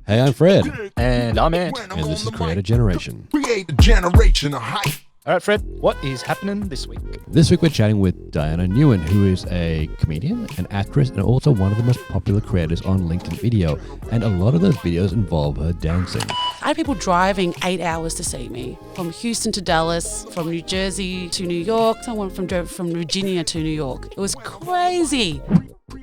Hey, I'm Fred. And I'm Ant. And this is Creator Generation. Create a generation of hype. All right, Fred, what is happening this week? This week we're chatting with Diana Nguyen, who is a comedian, an actress, and also one of the most popular creators on LinkedIn Video. And a lot of those videos involve her dancing. I had people driving 8 hours to see me, from Houston to Dallas, from New Jersey to New York, someone from Virginia to New York. It was crazy.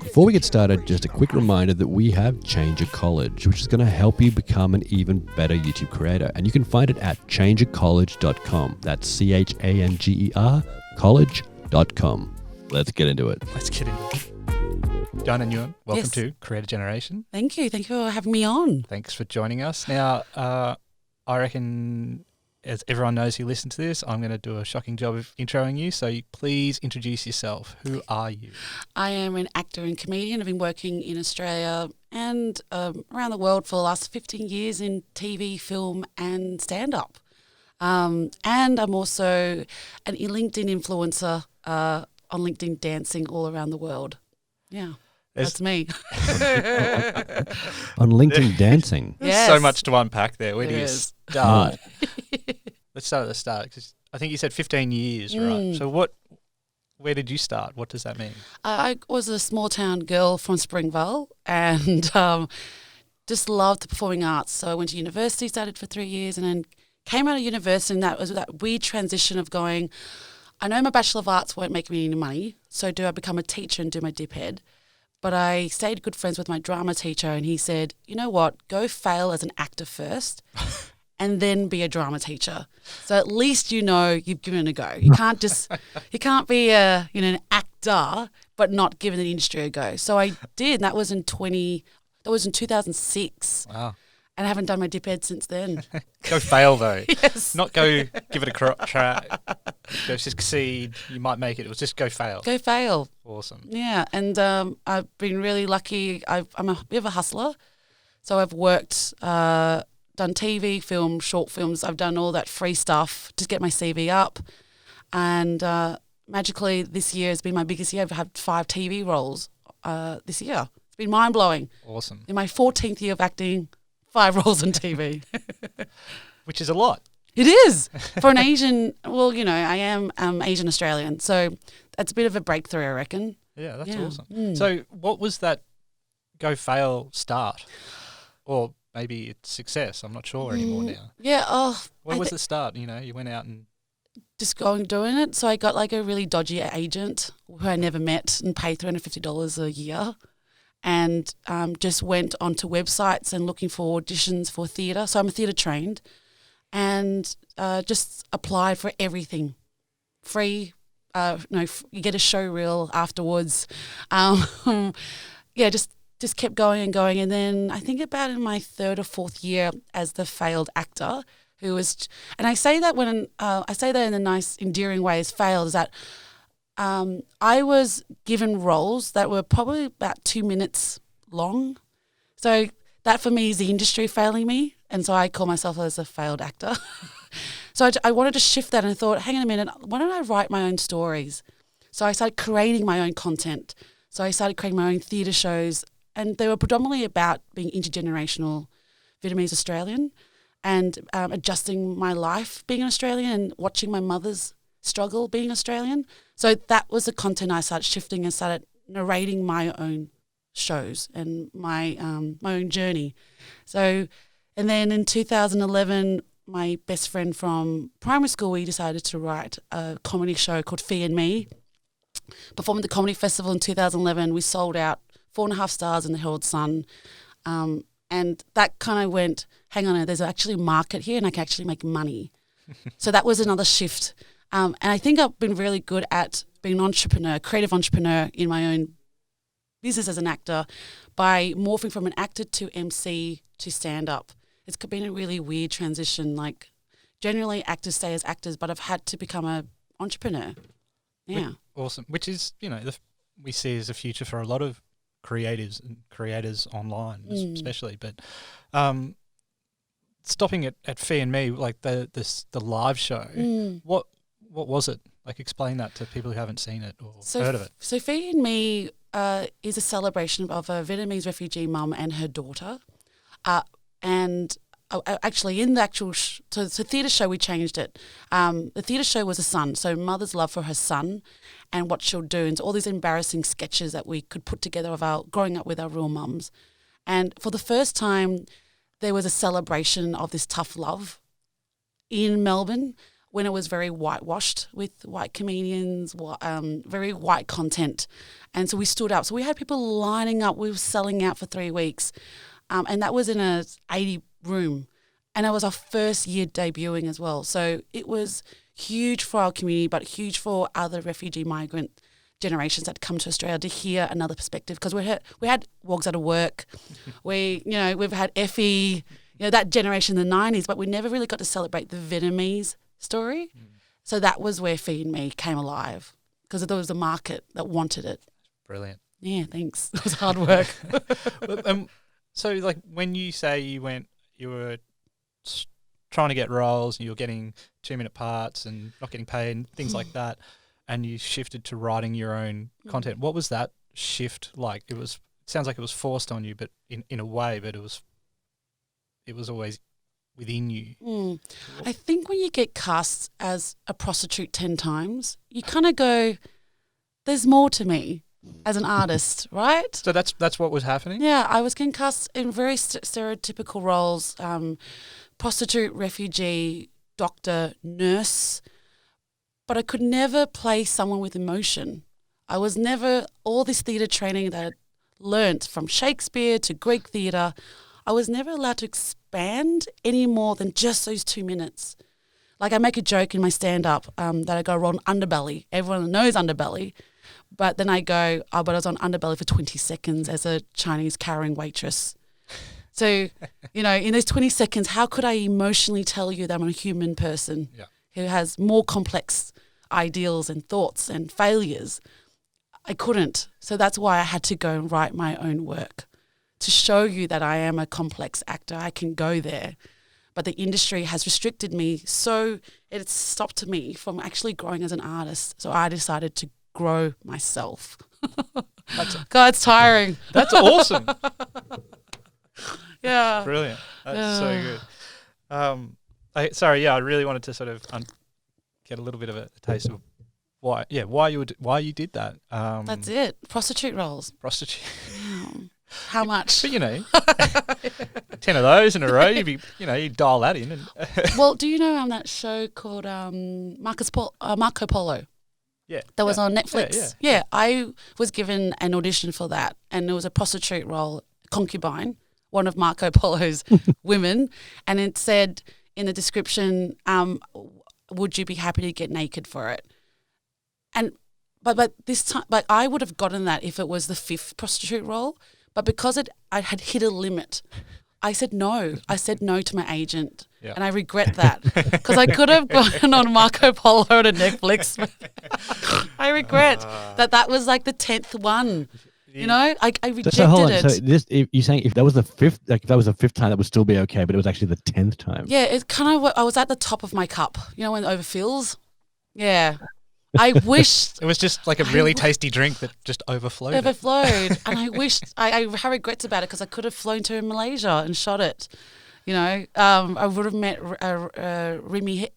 Before we get started, just a quick reminder that we have Changer College, which is going to help you become an even better YouTube creator. And you can find it at changercollege.com. That's CHANGER college.com. Let's get into it. Let's get into it. Diana Nguyen, welcome Yes. to Creator Generation. Thank you. Thank you for having me on. Thanks for joining us. Now, I reckon, as everyone knows who listens to this, I'm going to do a shocking job of introing you. So please introduce yourself. Who are you? I am an actor and comedian. I've been working in Australia and around the world for the last 15 years in TV, film and stand-up. And I'm also an LinkedIn influencer on LinkedIn dancing all around the world. Yeah, that's me. On LinkedIn dancing. There's Yes. so much to unpack there. Where do There you is. start? Let's start at the start. 'Cause I think you said 15 years, right? So where did you start? What does that mean? I was a small town girl from Springvale and just loved the performing arts. So I went to university, studied for 3 years, and then came out of university, and that was that weird transition of going, I know my Bachelor of Arts won't make me any money, so do I become a teacher and do my dip head? But I stayed good friends with my drama teacher, and he said, you know what, go fail as an actor first and then be a drama teacher. So at least you know you've given it a go. You can't be an actor but not giving the industry a go. So I did, and that was in 2006. Wow. And I haven't done my dip ed since then. Go fail, though. Yes. Not go give it a try. Go succeed. You might make it. It was just go fail. Go fail. Awesome. Yeah, and I've been really lucky. I'm a bit of a hustler. So I've worked, done TV, film, short films. I've done all that free stuff to get my CV up. And magically this year has been my biggest year. I've had 5 TV roles this year. It's been mind-blowing. Awesome. In my 14th year of acting, 5 roles on TV. Which is a lot. It is for an Asian. Well, I am Asian Australian, so that's a bit of a breakthrough, I reckon. Yeah, that's Yeah. awesome. So what was that go fail start? Or maybe it's success. I'm not sure anymore now. Yeah. What was the start? You went out and... Just doing it. So I got like a really dodgy agent who I never met and paid $350 a year, and just went onto websites and looking for auditions for theatre. So I'm a theatre trained, and just applied for everything. Free, you get a show reel afterwards. Just kept going and going. And then I think about in my 3rd or 4th year as the failed actor, who was, and I say that when I say that in a nice, endearing way, as failed, is that I was given roles that were probably about 2 minutes long. So that for me is the industry failing me. And so I call myself as a failed actor. So I wanted to shift that, and I thought, hang on a minute, why don't I write my own stories? So I started creating my own content. So I started creating my own theatre shows, and they were predominantly about being intergenerational Vietnamese Australian and adjusting my life being an Australian and watching my mother's struggle being Australian. So that was the content I started shifting and started narrating my own shows and my own journey. So, and then in 2011, my best friend from primary school, we decided to write a comedy show called Fee and Me. Performed at the Comedy Festival in 2011. We sold out 4.5 stars in the Herald Sun. And that kind of went, hang on, there's actually a market here and I can actually make money. So that was another shift. And I think I've been really good at being an entrepreneur, creative entrepreneur in my own business as an actor by morphing from an actor to MC to stand-up. It's been a really weird transition. Like, generally actors stay as actors, but I've had to become an entrepreneur. Yeah. Awesome. Which is, we see as a future for a lot of creatives and creators online especially. But stopping at Fee and Me, like the live show, what was it? Like, explain that to people who haven't seen it or heard of it. So Fee and Me is a celebration of a Vietnamese refugee mum and her daughter. And actually, in the actual so theatre show, we changed it. The theatre show was a son, so mother's love for her son, and what she'll do, and all these embarrassing sketches that we could put together of our growing up with our real mums. And for the first time, there was a celebration of this tough love in Melbourne when it was very whitewashed with white comedians, very white content. And so we stood up. So we had people lining up. We were selling out for 3 weeks. And that was in a 80 room. And it was our first year debuting as well. So it was huge for our community, but huge for other refugee migrant generations that come to Australia to hear another perspective. Because we had Wogs Out of Work. We've had Effie, that generation in the 90s, but we never really got to celebrate the Vietnamese story. So that was where Feed Me came alive, because there was a market that wanted it. Brilliant. Yeah, thanks. It was hard work. So, like, when you say you were trying to get roles and you were getting 2-minute parts and not getting paid and things like that, and you shifted to writing your own content, what was that shift like? It sounds like it was forced on you, but in a way, but it was always within you. I think when you get cast as a prostitute 10 times, you kind of go, there's more to me as an artist, right? So that's what was happening? Yeah, I was getting cast in very stereotypical roles, prostitute, refugee, doctor, nurse, but I could never play someone with emotion. I was never, all this theatre training that I learnt from Shakespeare to Greek theatre, I was never allowed to expand any more than just those 2 minutes. Like, I make a joke in my stand-up that I go on Underbelly. Everyone knows Underbelly. But then I go, but I was on Underbelly for 20 seconds as a Chinese carrying waitress. So, in those 20 seconds, how could I emotionally tell you that I'm a human person who has more complex ideals and thoughts and failures? I couldn't. So that's why I had to go and write my own work to show you that I am a complex actor. I can go there. But the industry has restricted me, so it stopped me from actually growing as an artist. So I decided to grow myself. God, it's tiring. That's awesome. Yeah. Brilliant. That's so good. I really wanted to sort of get a little bit of a taste of why you did that. That's it. Prostitute roles. Prostitute. How much? But 10 of those in a row, you dial that in. And well, do you know that show called Marco Polo? Yeah. That was on Netflix. Yeah, I was given an audition for that, and it was a prostitute role, concubine, one of Marco Polo's women, and it said in the description, would you be happy to get naked for it? And but this time, I would have gotten that if it was the 5th prostitute role, but because I had hit a limit, I said no. I said no to my agent, and I regret that because I could have gone on Marco Polo to Netflix. I regret that was like the 10th one. I rejected so hold on. it. So you're saying if that was the 5th time, that would still be okay, but it was actually the 10th time. Yeah, it's kind of I was at the top of my cup. When it overfills. Yeah. I wished it was just like a really tasty drink that just overflowed. And I wished I have regrets about it because I could have flown to Malaysia and shot it. I would have met Remy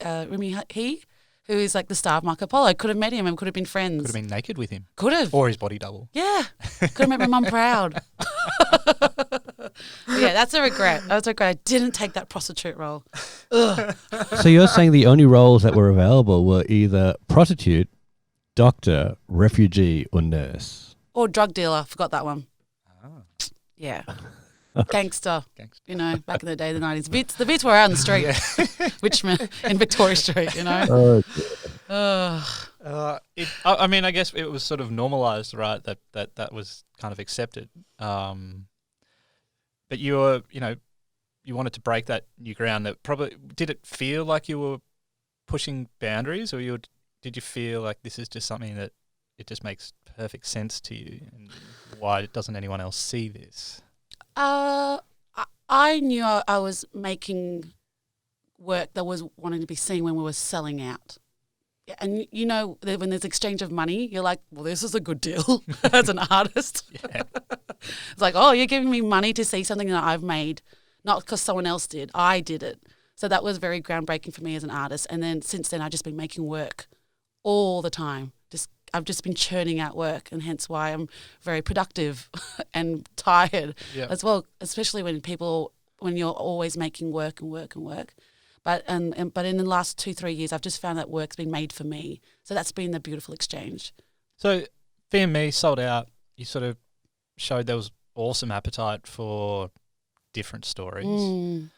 He, who is like the star of Marco Polo. I could have met him and could have been friends. Could have been naked with him. Could have. Or his body double. Yeah. Could have made my mum proud. Yeah, that's a regret. That's a regret. I didn't take that prostitute role. Ugh. So you're saying the only roles that were available were either prostitute, doctor, refugee, or nurse? Or drug dealer. Forgot that one. Oh. Yeah. Gangster. Back in the day, the 90s. The bits were out on the street. Richmond and Victoria Street, I guess it was sort of normalised, right, that was kind of accepted. But you were, you wanted to break that new ground. That probably, did it feel like you were pushing boundaries, or did you feel like this is just something that it just makes perfect sense to you, and why doesn't anyone else see this? I knew I was making work that was wanting to be seen when we were selling out. And when there's exchange of money, you're like, well, this is a good deal as an artist. Yeah. It's like, oh, you're giving me money to see something that I've made, not because someone else did. I did it. So that was very groundbreaking for me as an artist. And then since then, I've just been making work all the time. I've just been churning out work, and hence why I'm very productive and tired as well, especially when you're always making work and work and work. But in the last 2-3 years, I've just found that work's been made for me. So that's been the beautiful exchange. So Me sold out. You sort of showed there was awesome appetite for different stories.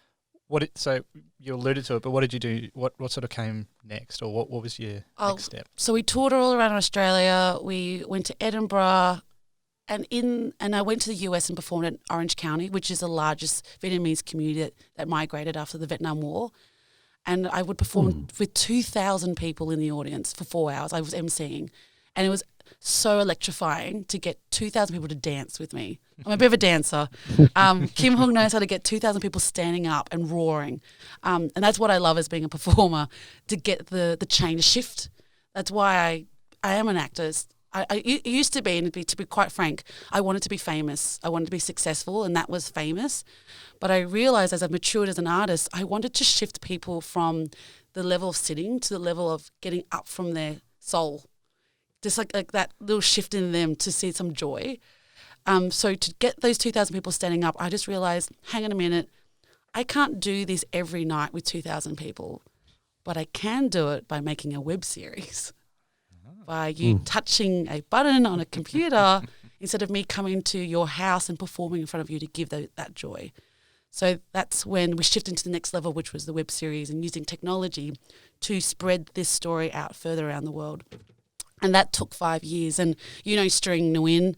So you alluded to it, but what did you do? What sort of came next, or what was your next step? So we toured all around Australia. We went to Edinburgh, and I went to the US and performed in Orange County, which is the largest Vietnamese community that migrated after the Vietnam War. And I would perform with 2,000 people in the audience for 4 hours. I was emceeing, and it was so electrifying to get 2,000 people to dance with me. I'm a bit of a dancer. Kim Hung knows how to get 2,000 people standing up and roaring. And that's what I love as being a performer, to get the change shift. That's why I am an actor. It used to be, and to be quite frank, I wanted to be famous. I wanted to be successful, and that was famous. But I realised as I've matured as an artist, I wanted to shift people from the level of sitting to the level of getting up from their soul. Just like that little shift in them to see some joy. So to get those 2,000 people standing up, I just realised, hang on a minute, I can't do this every night with 2,000 people, but I can do it by making a web series. By you touching a button on a computer instead of me coming to your house and performing in front of you to give that joy. So that's when we shifted into the next level, which was the web series, and using technology to spread this story out further around the world. And that took 5 years. And String Nguyen,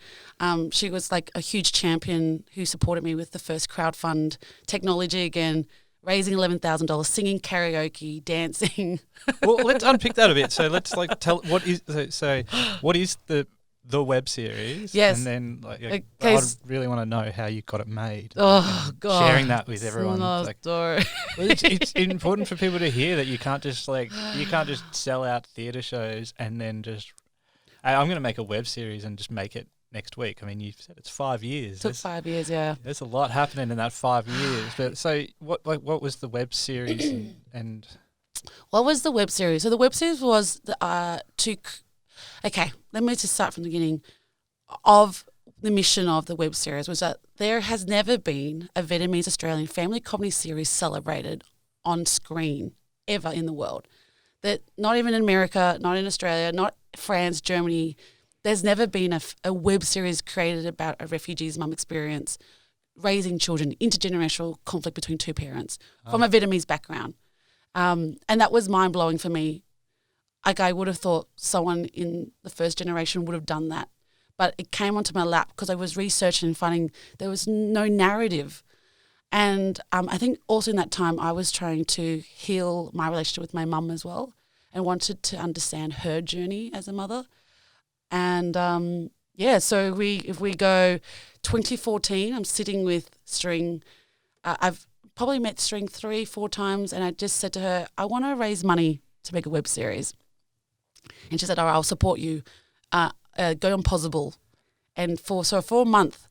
she was like a huge champion who supported me with the first crowdfund technology again, raising $11,000, singing karaoke, dancing. Well, let's unpick that a bit. So let's tell what is the web series? Yes. And then I really want to know how you got it made. Oh God, sharing that with everyone. Story. Well, it's important for people to hear that you can't just sell out theatre shows and then just I'm going to make a web series and just make it next week. I mean, you said it's 5 years. It took 5 years, yeah. There's a lot happening in that 5 years. But so what was the web series and what was the web series? So the web series was okay, let me just start from the beginning. Of the mission of the web series was that there has never been a Vietnamese Australian family comedy series celebrated on screen ever in the world. That not even in America, not in Australia, not France, Germany, there's never been a web series created about a refugee's mum experience raising children, intergenerational conflict between two parents from a Vietnamese background. And that was mind-blowing for me. Like, I would have thought someone in the first generation would have done that. But it came onto my lap because I was researching and finding there was no narrative. And I think also in that time I was trying to heal my relationship with my mum as well, and wanted to understand her journey as a mother. And so if we go 2014, I'm sitting with String. I've probably met String 3-4 times, and I just said to her, I want to raise money to make a web series. And she said, all right, I'll support you. Go on Possible. And for a month,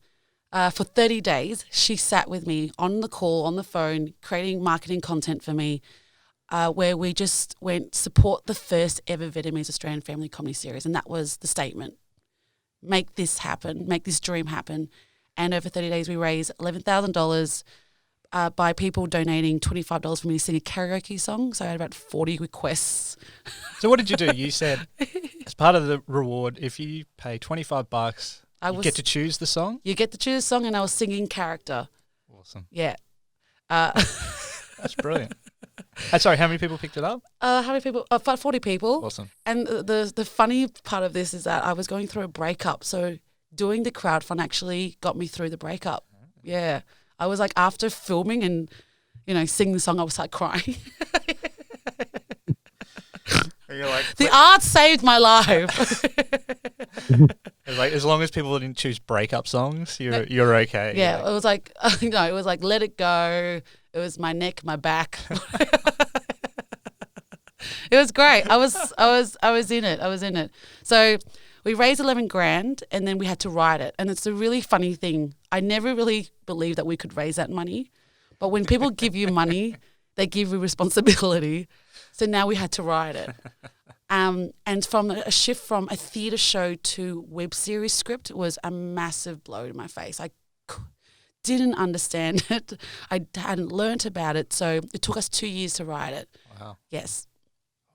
for 30 days, she sat with me on the call, on the phone, creating marketing content for me, where we just went support the first ever Vietnamese Australian family comedy series. And that was the statement. Make this happen. Make this dream happen. And over 30 days, we raised $11,000 by people donating $25 for me to sing a karaoke song. So I had about 40 requests. So what did you do? You said, as part of the reward, if you pay $25, you get to choose the song? You get to choose a song, and I was singing character. Awesome. Yeah. That's brilliant. Sorry, how many people picked it up? How many people? 40 people. Awesome. And the funny part of this is that I was going through a breakup. So doing the crowdfund actually got me through the breakup. Yeah. I was like, after filming and, singing the song, I was like crying. You're like, the art saved my life. Like, as long as people didn't choose breakup songs, you're okay. Yeah, it was like, it was like Let It Go. It was My Neck, My Back. It was great. I was in it. So we raised $11,000, and then we had to write it. And it's a really funny thing. I never really believed that we could raise that money, But when people give you money, they give you responsibility. So now we had to write it. And from a shift from a theatre show to web series script was a massive blow to my face. I didn't understand it. I hadn't learnt about it. So it took us 2 years to write it. Wow. Yes.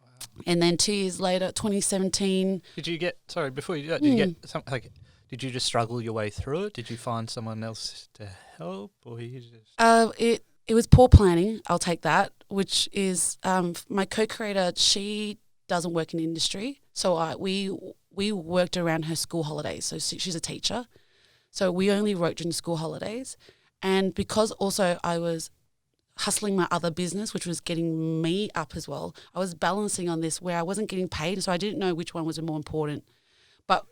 Wow. And then 2 years later, 2017. Did you get, sorry, before you do that, did you get something like, did you just struggle your way through it? Did you find someone else to help, or you just? It was poor planning. I'll take that. Which is my co-creator. She doesn't work in the industry, so we worked around her school holidays. So she's a teacher, so we only wrote during school holidays, and because also I was hustling my other business, which was getting me up as well. I was balancing on this where I wasn't getting paid, so I didn't know which one was more important. But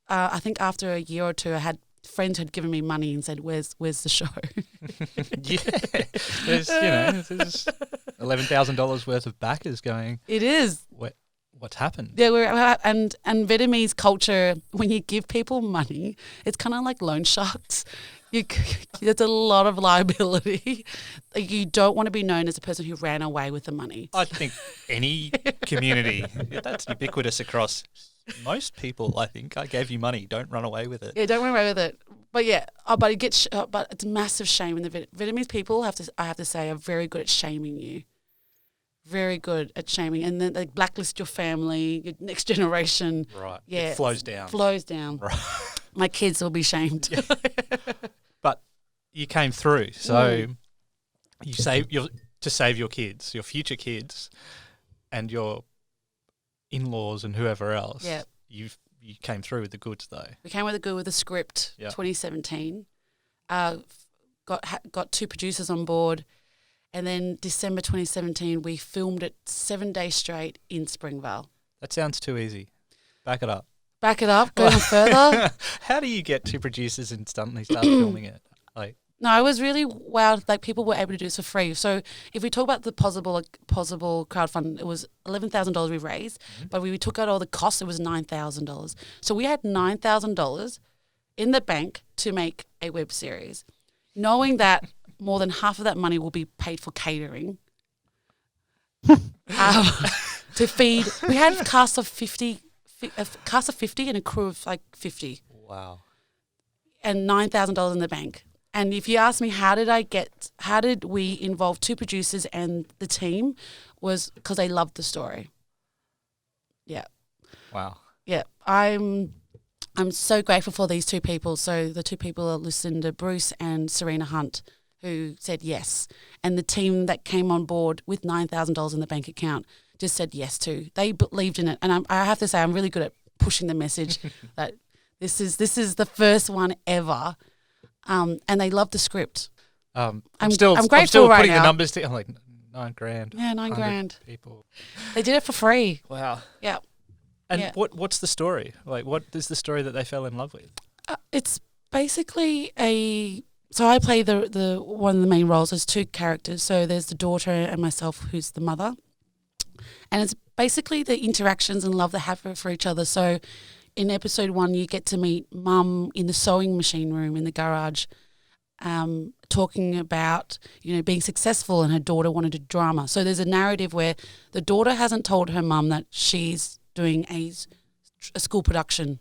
I think after a year or two, I had friends who had given me money and said, "Where's the show?" Yeah, there's there's $11,000 worth of backers going. It is. What's happened? Yeah, and Vietnamese culture, when you give people money, it's kind of like loan sharks. There's a lot of liability. You don't want to be known as a person who ran away with the money. I think any community, that's ubiquitous across most people. I think I gave you money. Don't run away with it. Yeah, don't run away with it. But yeah, but it gets, but it's massive shame. And the Vietnamese people I have to say, are very good at shaming you. Very good at shaming, and then they blacklist your family, your next generation. Right. Yeah, it flows down. Flows down. Right. My kids will be shamed. Yeah. But you came through, so you to save your kids, your future kids, and your in-laws and whoever else. Yeah. You came through with the goods though. We came with the good with the script. Yeah. 2017. Got 2 producers on board. And then December 2017, we filmed it 7 days straight in Springvale. That sounds too easy. Back it up. Back it up, go on further. How do you get 2 producers and suddenly start filming it? No, I was really wowed. Like, people were able to do this for free. So if we talk about the possible crowdfund, it was $11,000 we raised, but we took out all the costs. It was $9,000. So we had $9,000 in the bank to make a web series, knowing that more than half of that money will be paid for catering. To feed. We had a cast of 50 and a crew of like 50. Wow. And $9,000 in the bank. And if you ask me how did we involve 2 producers and the team, was because they loved the story. Yeah. Wow. Yeah. I'm so grateful for these 2 people. So the 2 people are Lucinda Bruce and Serena Hunt, who said yes. And the team that came on board with $9,000 in the bank account just said yes too. They believed in it. And I have to say, I'm really good at pushing the message that this is the first one ever. And they love the script. I'm grateful I'm still right putting now. the numbers together. I'm like, $9,000. Yeah, $9,000. People. They did it for free. Wow. Yeah. And yeah. what's the story? Like, what is the story that they fell in love with? It's basically so I play the one of the main roles. There's 2 characters. So there's the daughter and myself, who's the mother. And it's basically the interactions and love they have for each other. So in episode 1, you get to meet Mum in the sewing machine room in the garage, talking about, being successful, and her daughter wanted a drama. So there's a narrative where the daughter hasn't told her mum that she's doing a school production,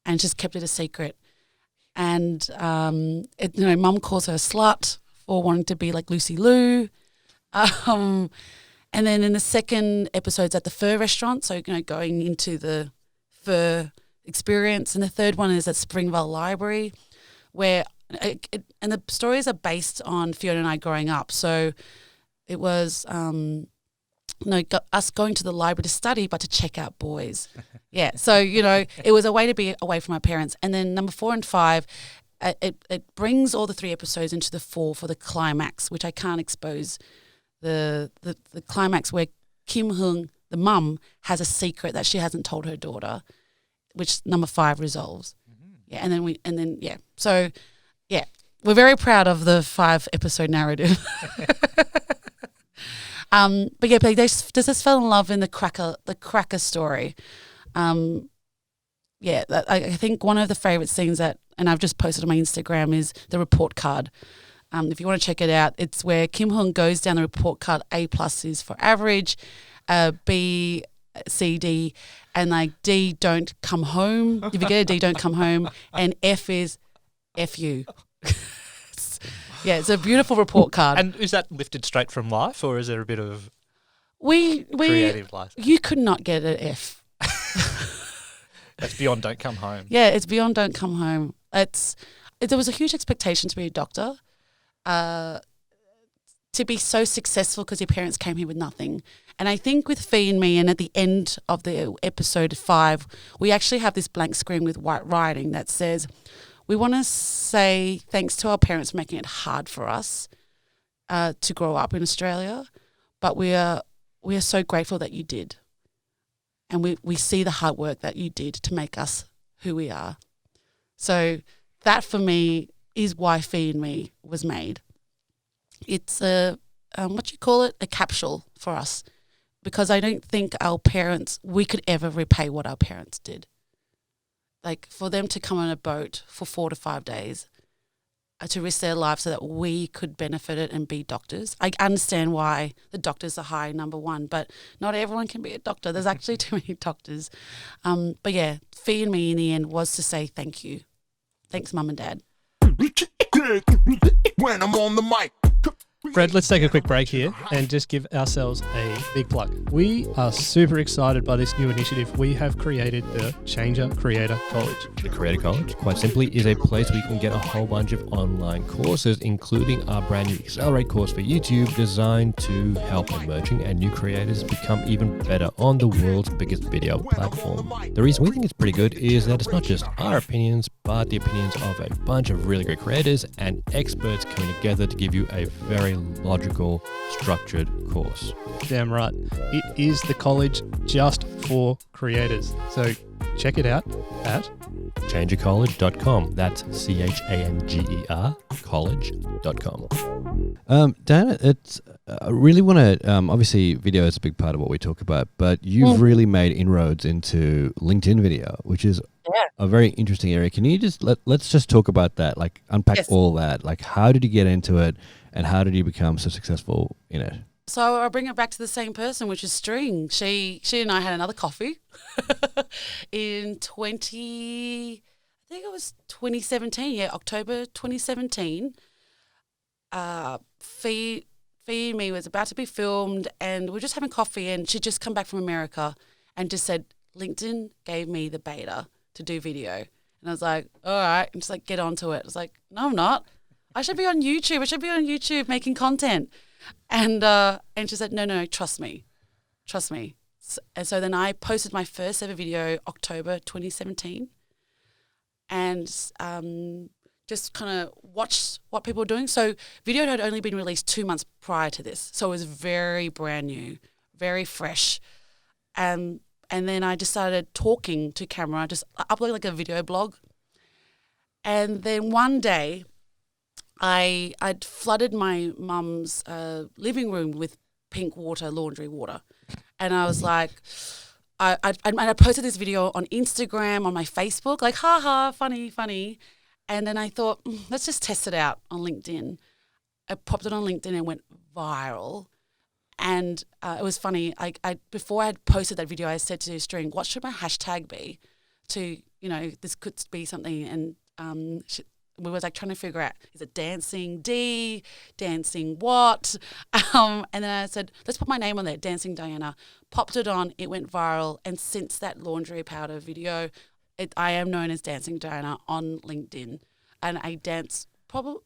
and just kept it a secret. And Mum calls her a slut for wanting to be like Lucy Liu. And then in the second episode's at the fur restaurant, so going into the fur experience. And the third one is at Springvale Library, where and the stories are based on Fiona and I growing up. So it was us going to the library to study, but to check out boys. Yeah, so it was a way to be away from our parents. And then number 4 and 5, it brings all the 3 episodes into the 4 for the climax, which I can't expose. The climax where Kim Hung, the mum, has a secret that she hasn't told her daughter, which number 5 resolves. Yeah, so yeah, we're very proud of the 5-episode narrative. But yeah, they just fell in love in the cracker story. I think one of the favorite scenes and I've just posted on my Instagram, is the report card. If you want to check it out, it's where Kim Hung goes down the report card. A+ is for average, B, C, D, and like D, don't come home. If you get a D, don't come home, and F is F you. Yeah, it's a beautiful report card. And is that lifted straight from life, or is there a bit of we creative life? You could not get an F. That's beyond don't come home. Yeah, it's beyond don't come home. There was a huge expectation to be a doctor, to be so successful because your parents came here with nothing. And I think with Fee and me, and at the end of the episode 5, we actually have this blank screen with white writing that says, we want to say thanks to our parents for making it hard for us to grow up in Australia, but we are so grateful that you did. And we see the hard work that you did to make us who we are. So that for me is why Fee and Me was made. It's a capsule for us, because I don't think we could ever repay what our parents did. Like for them to come on a boat for 4 to 5 days, to risk their lives so that we could benefit it and be doctors. I understand why the doctors are high, number one, but not everyone can be a doctor. There's actually too many doctors. But yeah, Fee and Me in the end was to say thank you. Thanks, Mum and Dad. When I'm on the mic. Fred, let's take a quick break here and just give ourselves a big plug. We are super excited by this new initiative. We have created the Changer Creator College. The Creator College, quite simply, is a place where you can get a whole bunch of online courses, including our brand new Accelerate course for YouTube, designed to help emerging and new creators become even better on the world's biggest video platform. The reason we think it's pretty good is that it's not just our opinions, but the opinions of a bunch of really great creators and experts coming together to give you a very logical, structured course. Damn right. It is the college just for creators. So check it out at changercollege.com. That's CHANGER college.com. Dan, I really want to, obviously video is a big part of what we talk about, but you've really made inroads into LinkedIn video, which is a very interesting area. Can you just, let's just talk about that, like unpack all that. Like how did you get into it and how did you become so successful in it? So I bring it back to the same person, which is String. She and I had another coffee in 2017. October 2017. Fee and Me was about to be filmed, and we were just having coffee, and she'd just come back from America and just said, LinkedIn gave me the beta to do video. And I was like, all right, and just like get onto it. I was like, no, I'm not. I should be on YouTube. I should be on YouTube making content. And she said, no, trust me. And so then I posted my first ever video October 2017, and just kind of watched what people were doing. So video had only been released 2 months prior to this, so it was very brand new, very fresh. And then I just started talking to camera, just uploading like a video blog. And then one day, I'd flooded my mum's living room with pink water, laundry water. And I was like, I posted this video on Instagram, on my Facebook, like, ha, funny. And then I thought, let's just test it out on LinkedIn. I popped it on LinkedIn and it went viral. And it was funny. Before I had posted that video, I said to String, what should my hashtag be to, this could be something. And we was like trying to figure out, is it dancing D, dancing what? And then I said, let's put my name on there, Dancing Diana. Popped it on, it went viral. And since that laundry powder video, I am known as Dancing Diana on LinkedIn. And I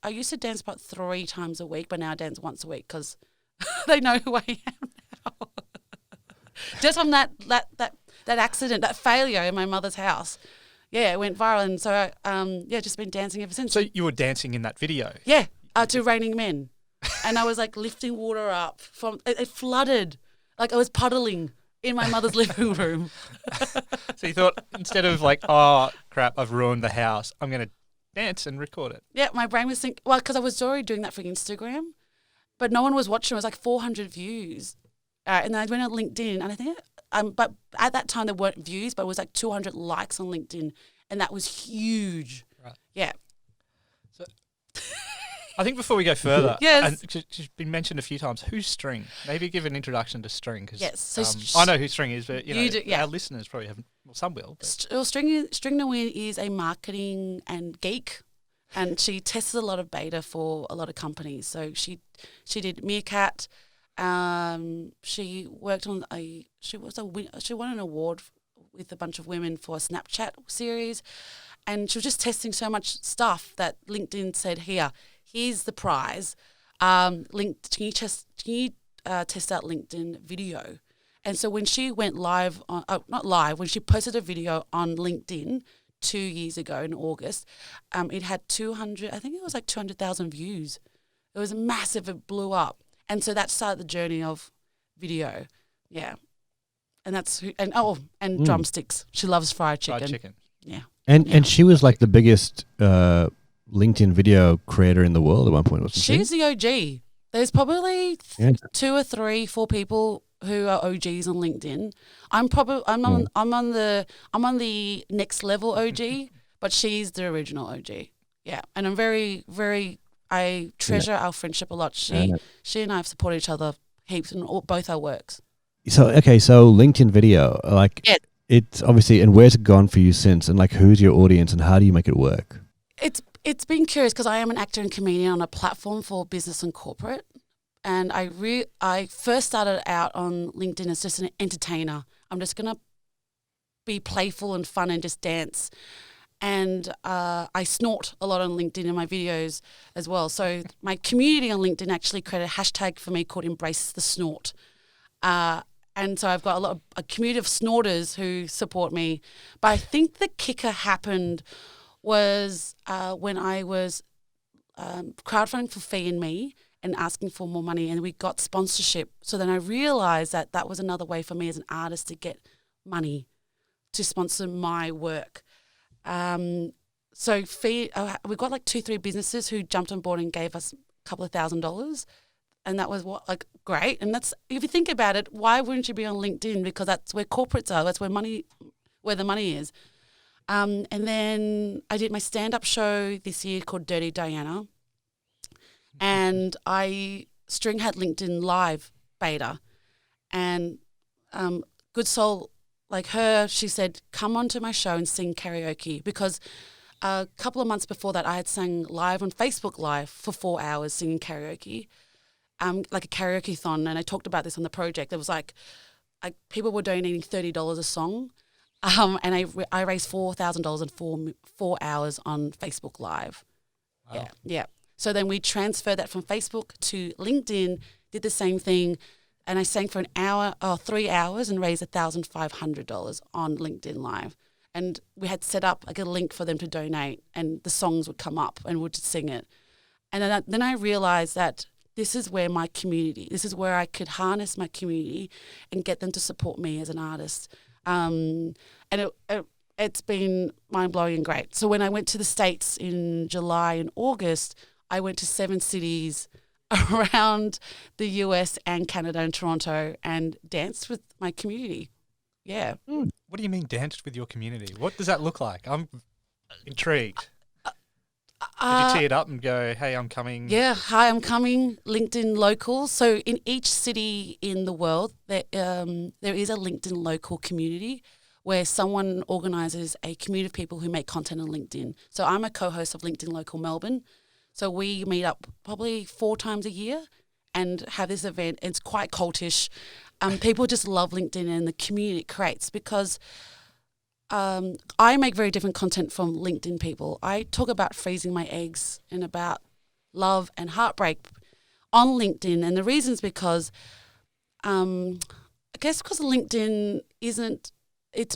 used to dance about 3 times a week, but now I dance once a week because they know who I am now. Just from that accident, that failure in my mother's house. Yeah, it went viral, and so just been dancing ever since. So you were dancing in that video? Yeah, to Raining Men, and I was like lifting water up from it flooded, like I was puddling in my mother's living room. So you thought, instead of like, oh crap, I've ruined the house, I'm going to dance and record it. Yeah, my brain was thinking, well, because I was already doing that for Instagram, but no one was watching. It was like 400 views, and then I went on LinkedIn, and I think. But at that time there weren't views, but it was like 200 likes on LinkedIn, and that was huge. Right. Yeah. So I think before we go further, Yes. and she's been mentioned a few times, who's String? Maybe give an introduction to String. Cause, Yes, so I know who String is, but yeah. our listeners probably haven't. Well, some will. But. String Nguyen is a marketing and geek, and she tests a lot of beta for a lot of companies. So she did Meerkat. She worked on she won an award with a bunch of women for a Snapchat series, and she was just testing so much stuff that LinkedIn said, here's the prize. Can you test out LinkedIn video? And so when she went live on, when she posted a video on LinkedIn 2 years ago in August, it had 200,000 views. It was massive. It blew up. And so that started the journey of video. Yeah. And drumsticks. She loves fried chicken. Fried chicken. Yeah. And she was like the biggest LinkedIn video creator in the world at one point, wasn't she? She's the OG. There's probably 2 or 3, 4 people who are OGs on LinkedIn. I'm on the next level OG, but she's the original OG. Yeah. And I'm very, very, I treasure our friendship a lot. She and I have supported each other heaps in both our works. So LinkedIn video, like it's obviously, and where's it gone for you since? And like, who's your audience and how do you make it work? It's been curious because I am an actor and comedian on a platform for business and corporate. And I first started out on LinkedIn as just an entertainer. I'm just going to be playful and fun and just dance. And I snort a lot on LinkedIn in my videos as well. So my community on LinkedIn actually created a hashtag for me called Embrace the Snort. And so I've got a community of snorters who support me. But I think the kicker happened was when I was crowdfunding for Fee and Me and asking for more money, and we got sponsorship. So then I realised that was another way for me as an artist to get money to sponsor my work. So Fee, we got like 2-3 businesses who jumped on board and gave us a couple of $1,000s. And that was great. And that's, if you think about it, why wouldn't you be on LinkedIn? Because that's where corporates are. That's where the money is. And then I did my stand-up show this year called Dirty Diana. And String had LinkedIn Live beta. And Good Soul, like her, she said, come onto my show and sing karaoke. Because a couple of months before that, I had sang live on Facebook Live for 4 hours singing karaoke. Like a karaoke-thon, and I talked about this on the project. It was like people were donating $30 a song, and I raised $4,000 in 4 hours on Facebook Live. Wow. Yeah. So then we transferred that from Facebook to LinkedIn, did the same thing, and I sang for an hour or 3 hours and raised $1,500 on LinkedIn Live. And we had set up like a link for them to donate, and the songs would come up and we'd sing it. And then I realized that this is where I could harness my community and get them to support me as an artist. And it's been mind-blowing and great. So when I went to the States in July and August, I went to 7 cities around the US and Canada and Toronto and danced with my community. Yeah. What do you mean danced with your community? What does that look like? I'm intrigued. Did you tee it up and go, hey, I'm coming? Yeah, hi, I'm coming, LinkedIn Local. So in each city in the world, there is a LinkedIn Local community where someone organises a community of people who make content on LinkedIn. So I'm a co-host of LinkedIn Local Melbourne. So we meet up probably 4 times a year and have this event. It's quite cultish. People just love LinkedIn and the community it creates because I make very different content from LinkedIn people. I talk about freezing my eggs and about love and heartbreak on LinkedIn. And the reason is because I guess because LinkedIn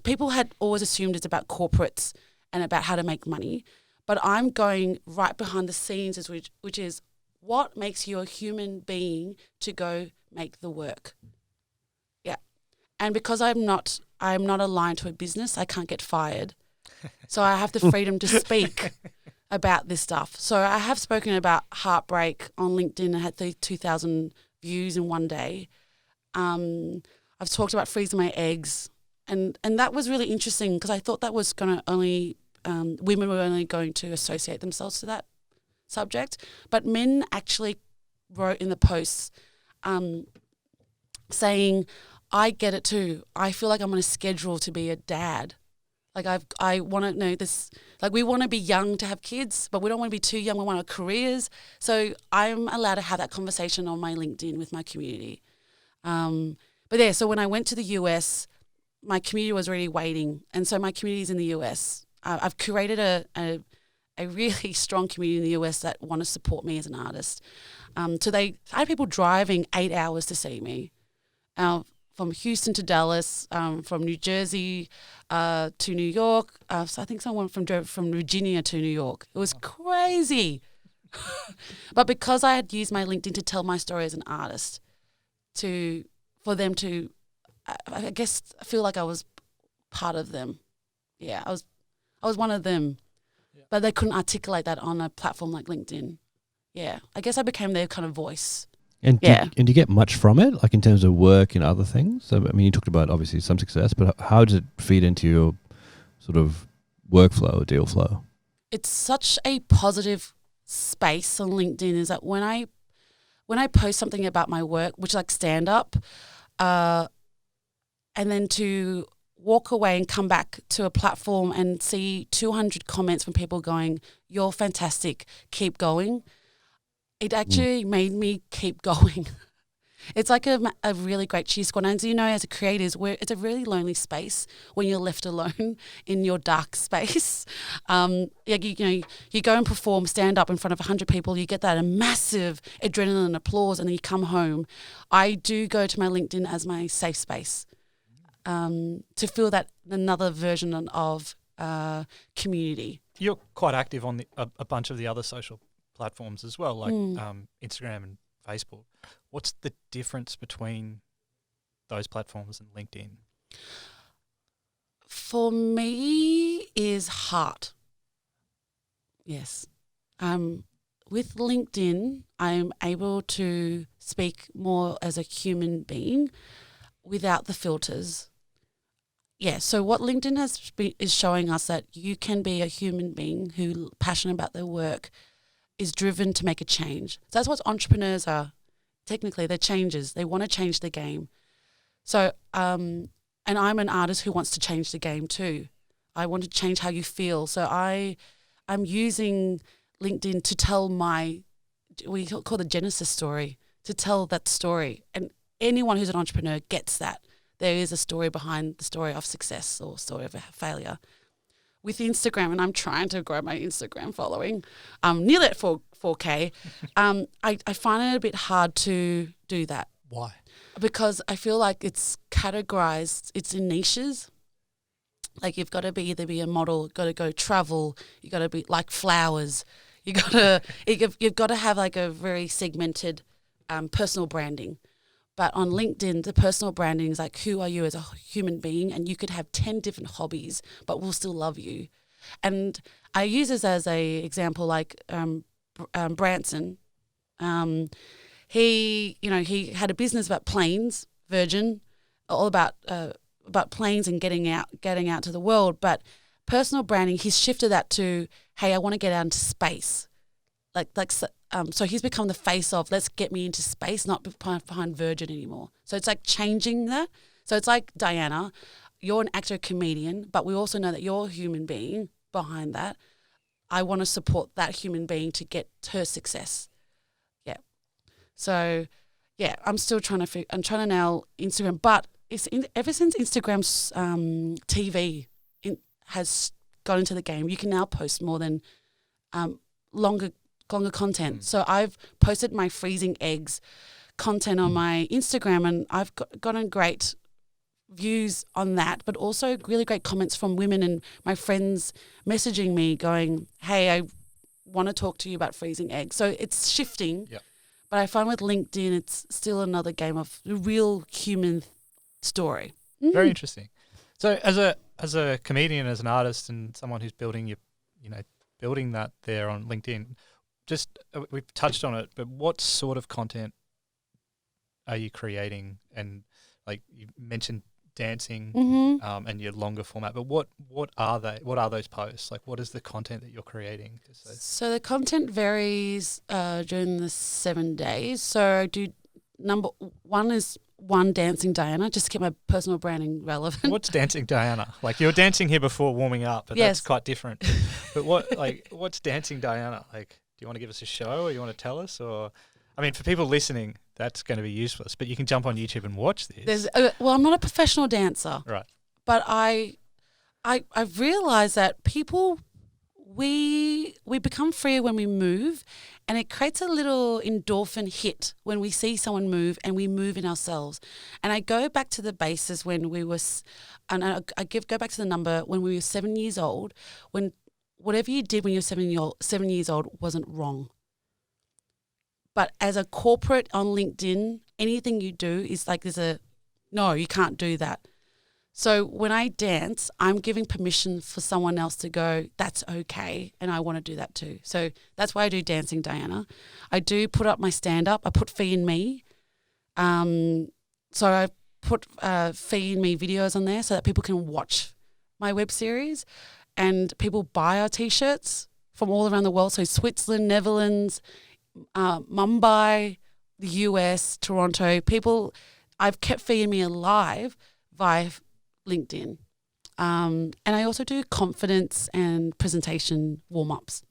people had always assumed it's about corporates and about how to make money. But I'm going right behind the scenes, which is what makes you a human being to go make the work. Yeah. And because I'm not aligned to a business, I can't get fired. So I have the freedom to speak about this stuff. So I have spoken about heartbreak on LinkedIn and had 32,000 views in one day. I've talked about freezing my eggs. And that was really interesting because I thought that was going to women were only going to associate themselves to that subject, but men actually wrote in the posts saying, I get it too. I feel like I'm on a schedule to be a dad. Like I want to know this, like we want to be young to have kids, but we don't want to be too young. We want our careers. So I'm allowed to have that conversation on my LinkedIn with my community. But yeah, so when I went to the US, my community was already waiting. And so my community is in the US. I've curated a really strong community in the US that want to support me as an artist. So I had people driving 8 hours to see me. From Houston to Dallas, from New Jersey to New York. So I think someone from Virginia to New York. It was crazy. But because I had used my LinkedIn to tell my story as an artist, for them to, I guess, feel like I was part of them. Yeah, I was one of them. Yeah. But they couldn't articulate that on a platform like LinkedIn. Yeah, I guess I became their kind of voice. And do you get much from it, like in terms of work and other things? So, I mean, you talked about obviously some success, but how does it feed into your sort of workflow or deal flow? It's such a positive space on LinkedIn is that when I post something about my work, which is like stand up, and then to walk away and come back to a platform and see 200 comments from people going, "You're fantastic, keep going." It actually made me keep going. It's like a really great cheer squad. And as you know, as a creator, it's a really lonely space when you're left alone in your dark space. You go and perform, stand up in front of 100 people, you get that massive adrenaline and applause, and then you come home. I do go to my LinkedIn as my safe space to feel that another version of community. You're quite active on a bunch of the other social platforms as well, like Instagram and Facebook. What's the difference between those platforms and LinkedIn? For me is heart. Yes. With LinkedIn, I'm able to speak more as a human being without the filters. Yeah, so what LinkedIn is showing us that you can be a human being who passionate about their work, is driven to make a change. So that's what entrepreneurs are. Technically, they're changers. They want to change the game. So, and I'm an artist who wants to change the game too. I want to change how you feel. So I'm using LinkedIn to tell we call the genesis story, to tell that story. And anyone who's an entrepreneur gets that. There is a story behind the story of success or story of a failure. With Instagram, and I'm trying to grow my Instagram following, nearly at 4K, I find it a bit hard to do that. Why? Because I feel like it's categorized, it's in niches. Like you've got to either be a model, got to go travel, you got to be like flowers, you've got to have like a very segmented personal branding. But on LinkedIn, the personal branding is like, who are you as a human being? And you could have 10 different hobbies, but we'll still love you. And I use this as a example, like Branson. He had a business about planes, Virgin, all about planes and getting out to the world. But personal branding, he's shifted that to, hey, I want to get out into space. So he's become the face of, let's get me into space, not behind Virgin anymore. So it's like changing that. So it's like, Diana, you're an actor, comedian, but we also know that you're a human being behind that. I want to support that human being to get her success. Yeah. So, yeah, I'm still trying to nail Instagram, but ever since Instagram's TV has got into the game, you can now post more than longer content. So I've posted my freezing eggs content on my Instagram, and I've gotten great views on that, but also really great comments from women and my friends messaging me going, hey, I want to talk to you about freezing eggs. So it's shifting, but I find with LinkedIn, it's still another game of the real human story. Very interesting. So as a comedian, as an artist, and someone who's building that there on LinkedIn, just we've touched on it, but what sort of content are you creating? And like you mentioned dancing Mm-hmm. and your longer format. But what are they? What are those posts? Like, what is the content that you're creating? So the content varies during the 7 days. So I do number one is one Dancing Diana, just to keep my personal branding relevant. What's Dancing Diana? Like, you were dancing here before warming up, but Yes. that's quite different. But what's Dancing Diana? Like, do you want to give us a show, or you want to tell us? Or, I mean, for people listening, that's going to be useless. But you can jump on YouTube and watch this. Well, I'm not a professional dancer, Right. but I've realised that people we become freer when we move, and it creates a little endorphin hit when we see someone move and we move in ourselves. And I go back to the basis when we were, and go back to the number when we were 7 years old, when whatever you did when you were 7 years old wasn't wrong. But as a corporate on LinkedIn, anything you do is like no, you can't do that. So when I dance, I'm giving permission for someone else to go, that's okay, and I want to do that too. So that's why I do Dancing Diana. I do put up my stand-up. I put Fee in Me. So I put Fee in Me videos on there so that people can watch my web series, and people buy our T-shirts from all around the world. So Switzerland, Netherlands, Mumbai, the US, Toronto. I've kept Fee in Me alive via LinkedIn. And I also do confidence and presentation warm-ups.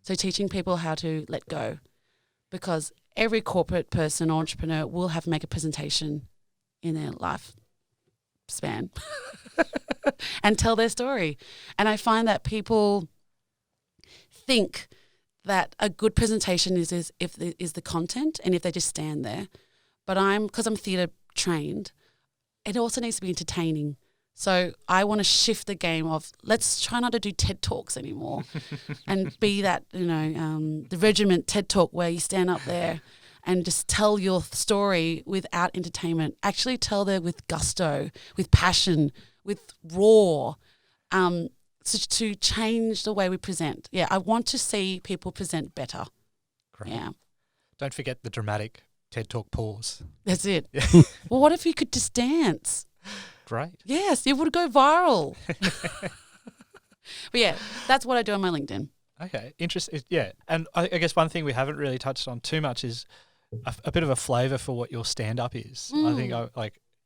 So teaching people how to let go, because every corporate person or entrepreneur will have to make a presentation in their life span and tell their story. And I find that people think that a good presentation is the content and if they just stand there. But because I'm theatre trained, it also needs to be entertaining. So I want to shift the game of let's try not to do TED Talks anymore and be that, the regiment TED Talk where you stand up there and just tell your story without entertainment. Actually tell there with gusto, with passion, with raw, to change the way we present. Yeah, I want to see people present better. Great. Yeah. Don't forget the dramatic TED Talk pause. That's it. Well, what if you could just dance? Great. Yes, it would go viral. But yeah, that's what I do on my LinkedIn. Okay, interesting. Yeah, and I guess one thing we haven't really touched on too much is a bit of a flavour for what your stand-up is. I think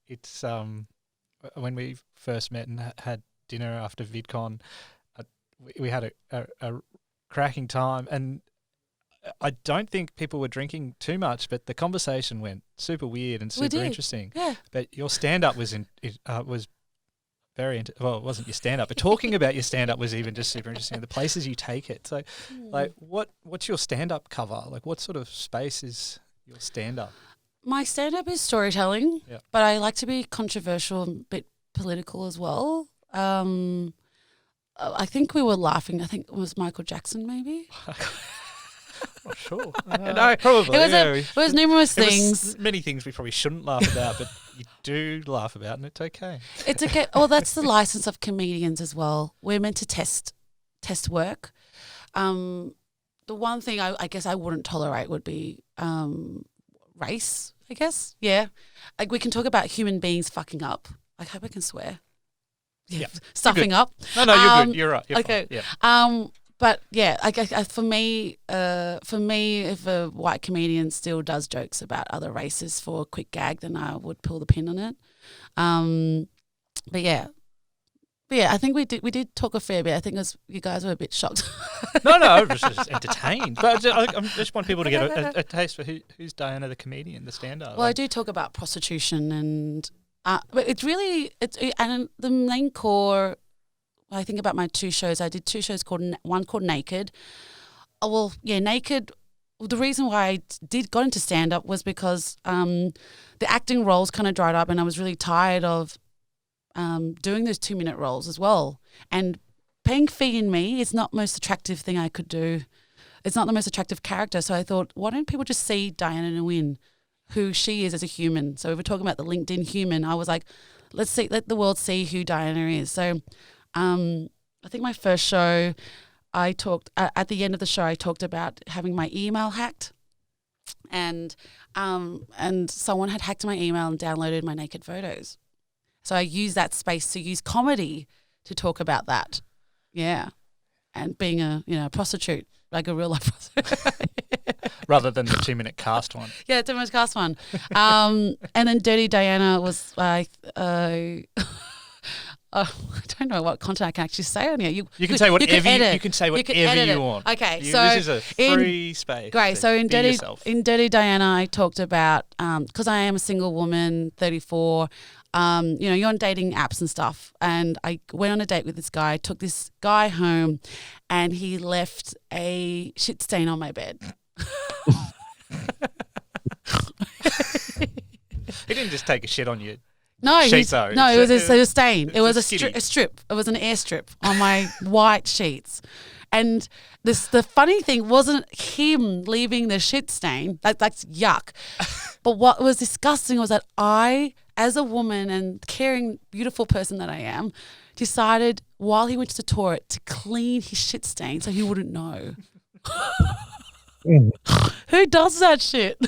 it's when we first met and had dinner after VidCon, we had a cracking time, and I don't think people were drinking too much, but the conversation went super weird and super interesting. Yeah. But your stand-up was very well, it wasn't your stand-up, but talking about your stand-up was even just super interesting. The places you take it. So, like, what's your stand-up cover? Like, what sort of space is your stand-up? My stand-up is storytelling, but I like to be controversial and a bit political as well. I think we were laughing. I think it was Michael Jackson, maybe. Not sure. No, probably. It was numerous things. Many things we probably shouldn't laugh about, but you do laugh about, and it's okay. It's okay. Well, that's the license of comedians as well. We're meant to test work. The one thing I guess I wouldn't tolerate would be race, I guess. Yeah. Like, we can talk about human beings fucking up. I hope I can swear. Yeah. Stuffing up. No, you're good. You're right. You're okay. Fine. Yeah. But yeah, I guess for me, if a white comedian still does jokes about other races for a quick gag, then I would pull the pin on it. But yeah, I think we did talk a fair bit. I think you guys were a bit shocked. No, I was just entertained. But I just want people to get a taste for who's Diana the comedian, the stand-up. Well, I do talk about prostitution and but and the main core. I think about my 2 shows. I did 2 shows one called Naked. Naked. Well, the reason why I got into stand-up was because the acting roles kind of dried up, and I was really tired of doing those 2-minute roles as well. And paying Fee in Me is not the most attractive thing I could do. It's not the most attractive character. So I thought, why don't people just see Diana Nguyen, who she is as a human? So if we're talking about the LinkedIn human, I was like, let the world see who Diana is. So I think my first show, I talked at the end of the show. I talked about having my email hacked, and someone had hacked my email and downloaded my naked photos, So I use that space to use comedy to talk about that. Yeah. And being a prostitute, like a real life prostitute. Rather than the 2-minute cast one. Yeah, too much cast one. And then Dirty Diana was like, I don't know what content I can actually say on here. You can say whatever you can say whatever you want. Okay, this is a free space. Great. So in yourself. Dirty Diana, I talked about because I am a single woman, 34. You're on dating apps and stuff. And I went on a date with this guy. Took this guy home, and he left a shit stain on my bed. He didn't just take a shit on you. No, sheet though. It was a stain. It was a skitty. strip. It was an air strip on my white sheets. And the funny thing wasn't him leaving the shit stain. That's yuck. But what was disgusting was that I, as a woman and caring, beautiful person that I am, decided while he went to the toilet to clean his shit stain so he wouldn't know. Who does that shit?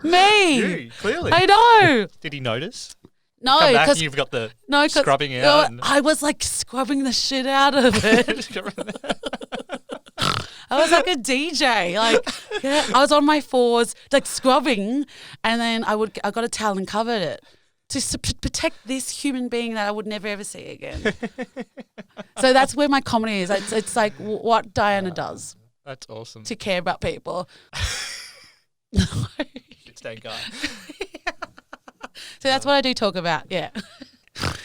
Me. You, clearly. I know. Did he notice? No, Come back because and you've got the scrubbing out. No, and I was like scrubbing the shit out of it. I was like a DJ. Like, yeah, I was on my fours, like scrubbing, and then I got a towel and covered it to protect this human being that I would never ever see again. So that's where my comedy is. It's like what Diana does. That's awesome. To care about people. Shit stain guy. So that's what I do talk about, yeah.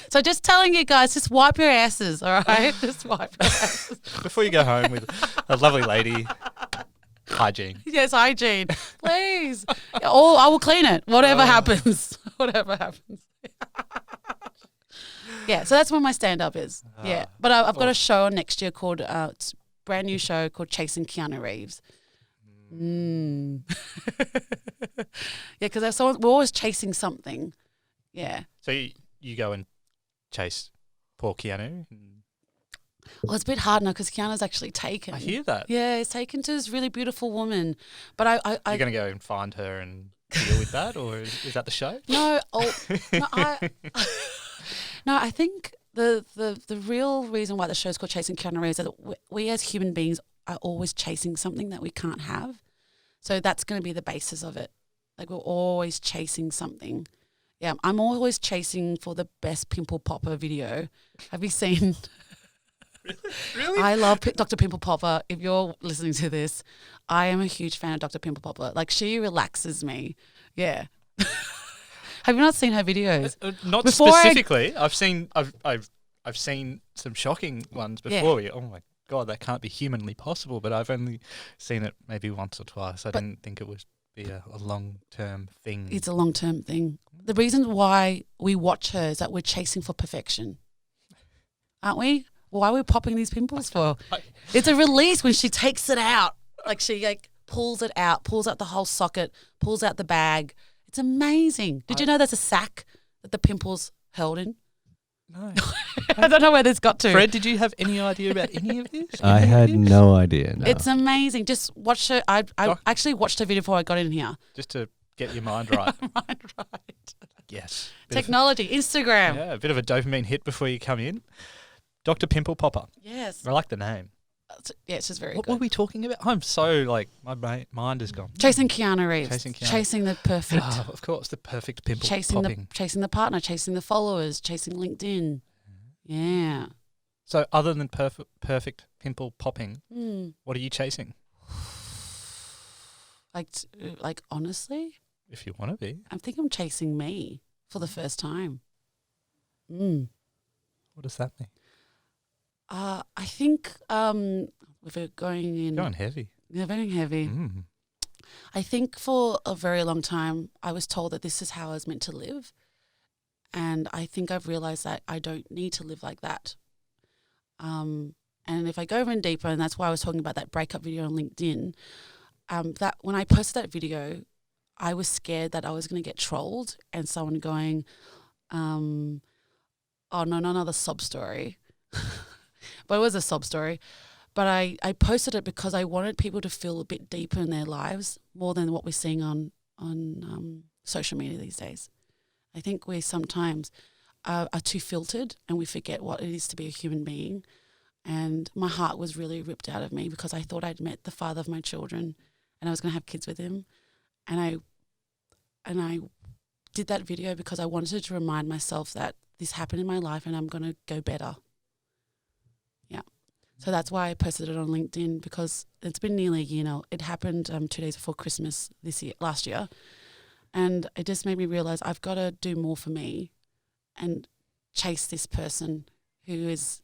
So just telling you guys, just wipe your asses, all right? Just wipe your asses. Before you go home with a lovely lady, hygiene. Yes, hygiene, please. Or I will clean it, whatever happens. Whatever happens. Yeah, so that's what my stand-up is, yeah. But I've got a show on next year called, it's a brand new show called Chasing Keanu Reeves. Yeah, because we're always chasing something. Yeah. So you go and chase poor Keanu? Well, it's a bit hard now because Keanu's actually taken. I hear that. Yeah, he's taken to this really beautiful woman. But I You're going to go and find her and deal with that, or is that the show? No, no, I think the real reason why the show's called Chasing Keanu Reeves is that we as human beings are always chasing something that we can't have. So that's going to be the basis of it. Like we're always chasing something. Yeah, I'm always chasing for the best pimple popper video. Have you seen? Really? I love Dr. Pimple Popper. If you're listening to this, I am a huge fan of Dr. Pimple Popper. Like she relaxes me. Yeah. Have you not seen her videos? Not specifically. I've seen some shocking ones before. Yeah. Oh my God, that can't be humanly possible. But I've only seen it maybe once or twice. I didn't think it would be a long-term thing. It's a long-term thing. The reason why we watch her is that we're chasing for perfection, aren't we? Why are we popping these pimples for? It's a release when she takes it out. Like she pulls it out, pulls out the whole socket, pulls out the bag. It's amazing. Did you know there's a sack that the pimples held in? No. I don't know where this got to. Fred, did you have any idea about any of this? I had no idea. No. It's amazing. Just watch her. I actually watched her video before I got in here. Just to get your mind right. Mind right. Yes. Technology, Instagram. Yeah, a bit of a dopamine hit before you come in. Dr. Pimple Popper. Yes. I like the name. Yeah, it's just very What good. were we talking about? I'm so my mind is gone. Chasing Keanu Reeves. Chasing Keanu. Chasing the perfect. Oh, of course, the perfect pimple chasing popping. chasing the partner, chasing the followers, chasing LinkedIn. Yeah. So other than perfect pimple popping, what are you chasing? Like honestly, If you want to be. I think I'm chasing me for the first time. What does that mean? I think if we're going in, Going heavy. Yeah, very heavy. I think for a very long time I was told that this is how I was meant to live, and I think I've realized that I don't need to live like that. And if I go even deeper, and that's why I was talking about that breakup video on LinkedIn, that when I posted that video, I was scared that I was going to get trolled and someone going, oh no, not another sob story. But it was a sob story. But I posted it because I wanted people to feel a bit deeper in their lives, more than what we're seeing on social media these days. I think we sometimes are too filtered and we forget what it is to be a human being. And my heart was really ripped out of me because I thought I'd met the father of my children and I was going to have kids with him. And I did that video because I wanted to remind myself that this happened in my life and I'm going to go better. Yeah. So that's why I posted it on LinkedIn, because it's been nearly a year now. It happened 2 days before Christmas last year. And it just made me realize I've got to do more for me and chase this person who is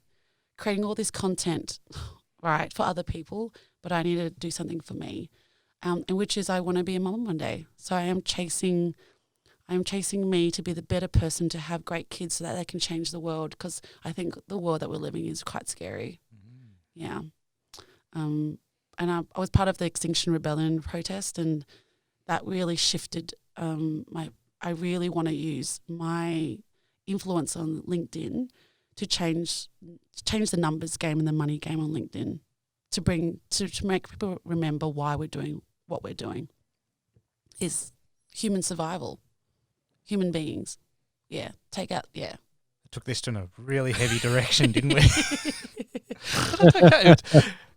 creating all this content, right, for other people, but I need to do something for me, and which is I want to be a mum one day. So I am chasing me to be the better person, to have great kids so that they can change the world, because I think the world that we're living in is quite scary. Yeah. And I was part of the Extinction Rebellion protest, and that really shifted I really want to use my influence on LinkedIn to change the numbers game and the money game on LinkedIn, to make people remember why we're doing what we're doing is human survival, human beings. Yeah, Took this in a really heavy direction, didn't we?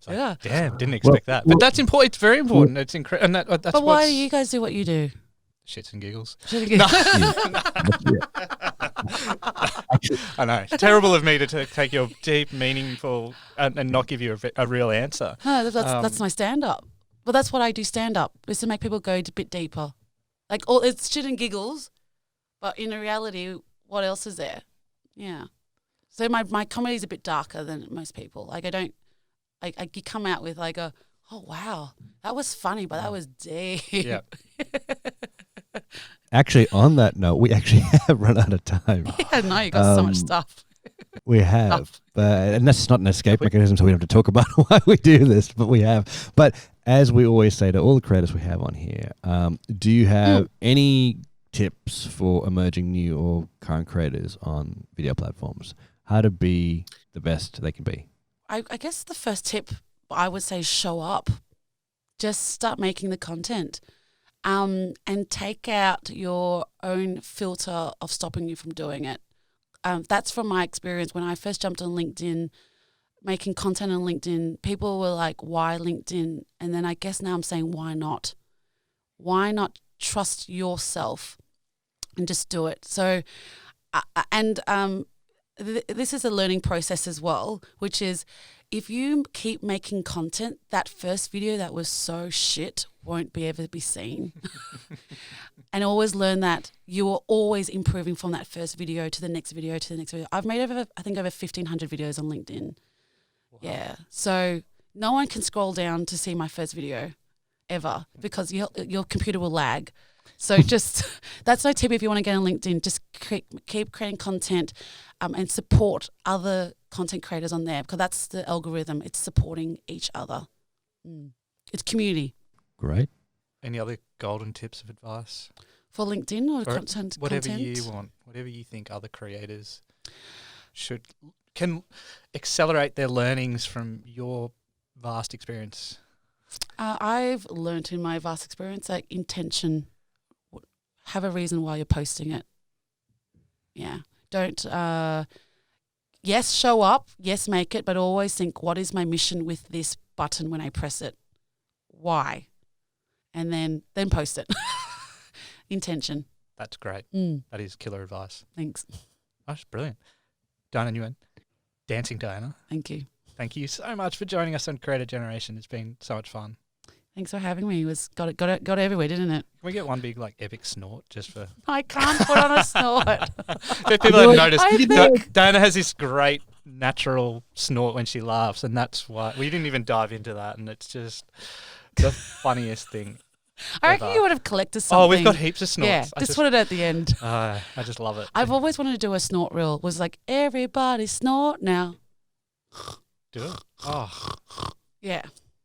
Yeah. Damn, didn't expect that. But that's important. It's very important. It's incredible. And that's but why do you guys do what you do? Shits and giggles. No. I know. Terrible of me to take your deep, meaningful, and not give you a real answer. No, that's my stand-up. Well, that's what I do stand-up, is to make people go a bit deeper. Like, it's shit and giggles, but in reality, what else is there? Yeah. So my comedy is a bit darker than most people. Like, you come out with like oh, wow, that was funny, but that was deep. Yeah. Actually, on that note, we actually have run out of time. Yeah, no, you got so much stuff. We have, and that's not an escape mechanism, so we don't have to talk about why we do this, but we have. But as we always say to all the creators we have on here, do you have any tips for emerging new or current creators on video platforms? How to be the best they can be? I guess the first tip I would say, show up. Just start making the content. And take out your own filter of stopping you from doing it. That's from my experience. When I first jumped on LinkedIn, making content on LinkedIn, people were like, why LinkedIn? And then I guess now I'm saying, why not? Why not trust yourself and just do it? So, this is a learning process as well, which is if you keep making content, that first video that was so shit won't ever be seen. And always learn that you are always improving from that first video to the next video to the next video. I've made over 1,500 videos on LinkedIn. Wow. Yeah. So no one can scroll down to see my first video ever because your computer will lag. So just that's my tip if you want to get on LinkedIn. Just keep creating content and support other content creators on there, because that's the algorithm. It's supporting each other. It's community. Great. Any other golden tips of advice? For LinkedIn or content? Whatever you want, whatever you think other creators can accelerate their learnings from your vast experience. I've learned in my vast experience, like, intention. Have a reason why you're posting it. Yeah. Don't, yes, show up. Yes, make it. But always think, what is my mission with this button when I press it? Why? And then post it. Intention. That's great. That is killer advice. Thanks. That's brilliant. Diana Nguyen. Dancing Diana. Thank you. Thank you so much for joining us on Creator Generation. It's been so much fun. Thanks for having me. It got everywhere, didn't it? Can we get one big epic snort just for? I can't put on a snort. People have noticed. Diana has this great natural snort when she laughs, and that's why we didn't even dive into that. And it's just the funniest thing. I reckon you would have collected something. Oh, we've got heaps of snorts. Yeah, just put it at the end. I just love it. I've always wanted to do a snort reel. Was like, everybody snort now. Do it. Oh. Yeah.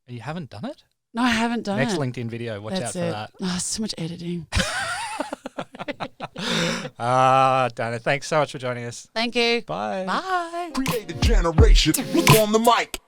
And you haven't done it? No, I haven't done Next it. LinkedIn video. Watch out for that. Oh, it's too much editing. Diana, thanks so much for joining us. Thank you. Bye. Bye. Create a generation on the mic.